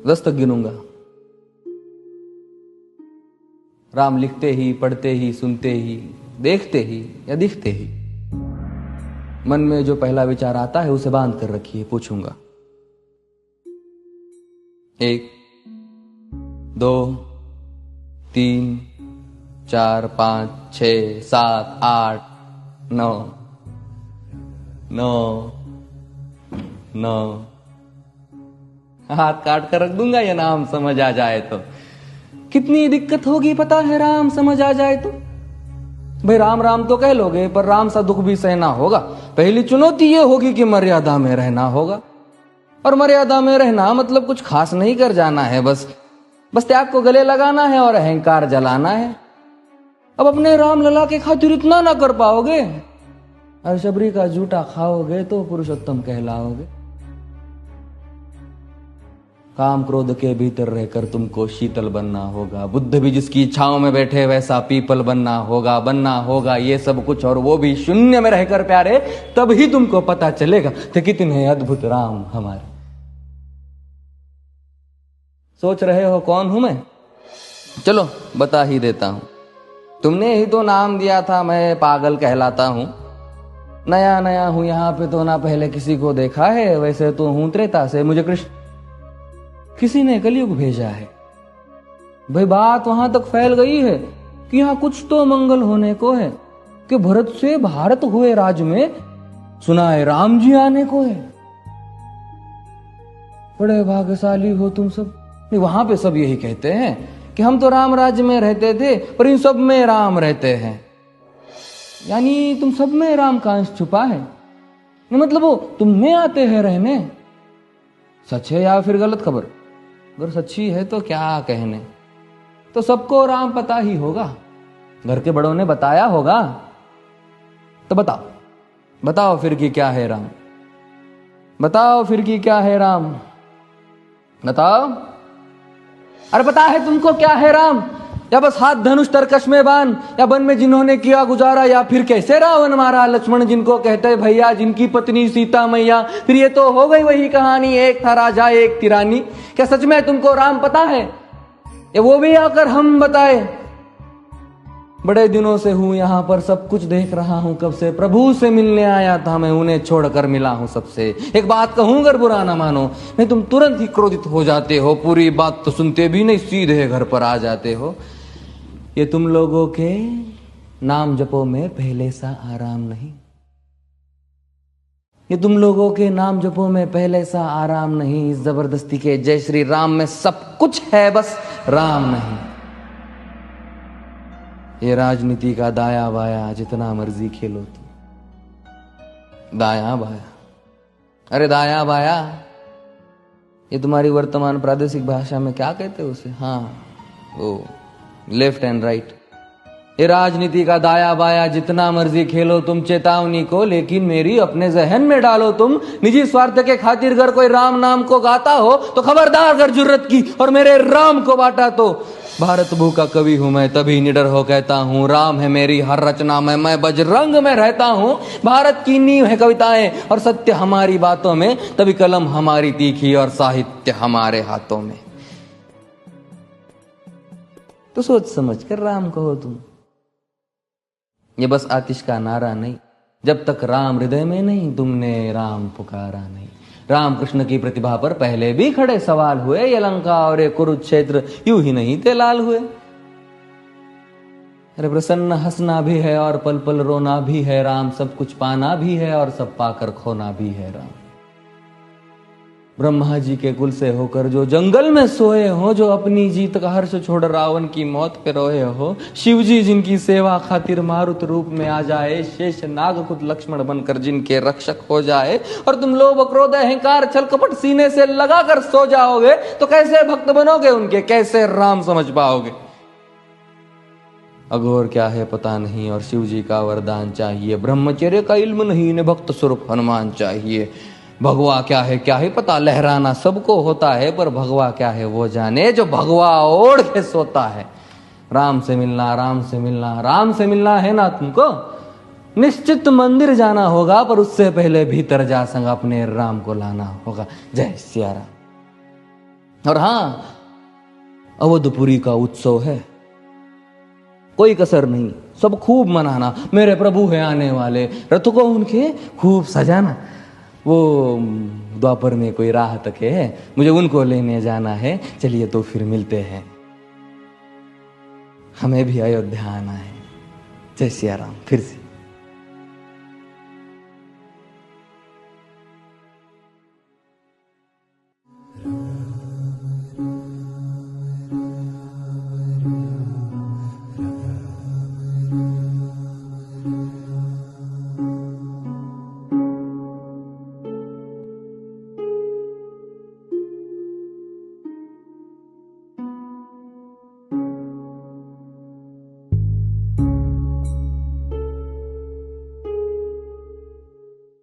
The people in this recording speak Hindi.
10 तक गिनूंगा। राम लिखते ही, पढ़ते ही, सुनते ही, देखते ही या दिखते ही मन में जो पहला विचार आता है उसे बांध कर रखिए, पूछूंगा। 1 2 3 4 5 6 7 8 9 9 9 हाथ काट कर रख दूंगा, ये नाम समझ आ जाए तो। कितनी दिक्कत होगी पता है राम समझ आ जाए तो। भाई राम राम तो कह लोगे, पर राम सा दुख भी सहना होगा। पहली चुनौती ये होगी कि मर्यादा में रहना होगा। और मर्यादा में रहना मतलब कुछ खास नहीं कर जाना है, बस त्याग को गले लगाना है और अहंकार जलाना है। अब अपने राम लला के खातिर इतना ना कर पाओगे और शबरी का जूठा खाओगे तो पुरुषोत्तम कहलाओगे। काम क्रोध के भीतर रहकर तुमको शीतल बनना होगा। बुद्ध भी जिसकी इच्छाओं में बैठे वैसा पीपल बनना होगा ये सब कुछ, और वो भी शून्य में रहकर प्यारे। तब ही तुमको पता चलेगा कि कितने अद्भुत राम हमारे। सोच रहे हो कौन हूं मैं? चलो बता ही देता हूं। तुमने ही तो नाम दिया था मैं पागल कहलाता हूं। नया नया हूं यहां पे तो ना पहले किसी को देखा है। वैसे तो हूं त्रेता से, मुझे कृष्ण किसी ने कलयुग भेजा है। भाई बात वहां तक फैल गई है कि यहां कुछ तो मंगल होने को है, कि भरत से भारत हुए राज में सुना है राम जी आने को है। बड़े भाग्यशाली हो तुम सब। वहां पे सब यही कहते हैं कि हम तो राम राज्य में रहते थे पर इन सब में राम रहते हैं। यानी तुम सब में राम का अंश छुपा है, मतलब वो तुम में आते हैं रहने। सच है या फिर गलत खबर? अगर सच्ची है तो क्या कहने, तो सबको राम पता ही होगा। घर के बड़ों ने बताया होगा। तो बताओ फिर कि क्या है राम? बताओ फिर कि क्या है राम? बताओ। अरे पता है तुमको क्या है राम? या बस हाथ धनुष तरकश में बांध, या वन में जिन्होंने किया गुजारा, या फिर कैसे रावण मारा लक्ष्मण जिनको कहते भैया, जिनकी पत्नी सीता मैया। फिर ये तो हो गई वही कहानी, एक था राजा एक थी रानी। क्या सच में तुमको राम पता है, या वो भी आकर हम बताए? बड़े दिनों से हूं यहां पर, सब कुछ देख रहा हूं कब से। प्रभु से मिलने आया था मैं, उन्हें छोड़कर मिला हूं सबसे। एक बात कहूं अगर बुरा ना मानो, नहीं तुम तुरंत ही क्रोधित हो जाते हो। पूरी बात तो सुनते भी नहीं, सीधे घर पर आ जाते हो। ये तुम लोगों के नाम जपो में पहले सा आराम नहीं। ये तुम लोगों के नाम जपो में पहले सा आराम नहीं। इस जबरदस्ती के जय श्री राम में सब कुछ है, बस राम नहीं। ये राजनीति का दाया बाया जितना मर्जी खेलो तुम। दाया बाया, अरे दाया बाया, ये तुम्हारी वर्तमान प्रादेशिक भाषा में क्या कहते हो उसे? हाँ वो लेफ्ट एंड राइट। ये राजनीति का दाया बाया जितना मर्जी खेलो तुम चेतावनी को, लेकिन मेरी अपने जहन में डालो तुम। निजी स्वार्थ के खातिर अगर कोई राम नाम को गाता हो तो खबरदार अगर जुर्रत की और मेरे राम को बांटा तो। भारत भू का कवि हूं मैं, तभी निडर हो कहता हूं राम है मेरी हर रचना में। मैं बजरंग में रहता हूं, भारत की नींव है कविताएं और सत्य हमारी बातों में। तभी कलम हमारी तीखी और साहित्य हमारे हाथों में। तो सोच समझ कर राम कहो तुम। ये बस आतिश का नारा नहीं, जब तक राम हृदय में नहीं तुमने राम पुकारा नहीं। राम कृष्ण की प्रतिभा पर पहले भी खड़े सवाल हुए। ये लंका और ये कुरुक्षेत्र यूं ही नहीं थे लाल हुए। अरे प्रसन्न हंसना भी है और पल पल रोना भी है राम। सब कुछ पाना भी है और सब पाकर खोना भी है राम। ब्रह्मा जी के कुल से होकर जो जंगल में सोए हो, जो अपनी जीत का हर्ष छोड़ रावण की मौत पे रोए हो। शिव जी जिनकी सेवा खातिर मारुत रूप में आ जाए। शेष नाग खुद लक्ष्मण बनकर जिनके रक्षक हो जाए। और तुम लोभ क्रोध अहंकार छल कपट सीने से लगा कर सो जाओगे तो कैसे भक्त बनोगे उनके, कैसे राम समझ पाओगे? अघोर क्या है पता नहीं और शिव जी का वरदान चाहिए। ब्रह्मचर्य का इल्म नहीं, इन्हें भक्त स्वरूप हनुमान चाहिए। भगवा क्या है पता, लहराना सबको होता है पर भगवा क्या है वो जाने जो भगवा ओढ़ के सोता है। राम से मिलना, राम से मिलना, राम से मिलना है ना तुमको? निश्चित मंदिर जाना होगा पर उससे पहले भीतर जा संग अपने राम को लाना होगा। जय सिया राम। और हाँ, अवधपुरी का उत्सव है, कोई कसर नहीं, सब खूब मनाना। मेरे प्रभु है आने वाले, रथ को उनके खूब सजाना। वो द्वापर में कोई राह तक है, मुझे उनको लेने जाना है। चलिए तो फिर मिलते हैं, हमें भी अयोध्या आना है। जय सिया राम। फिर से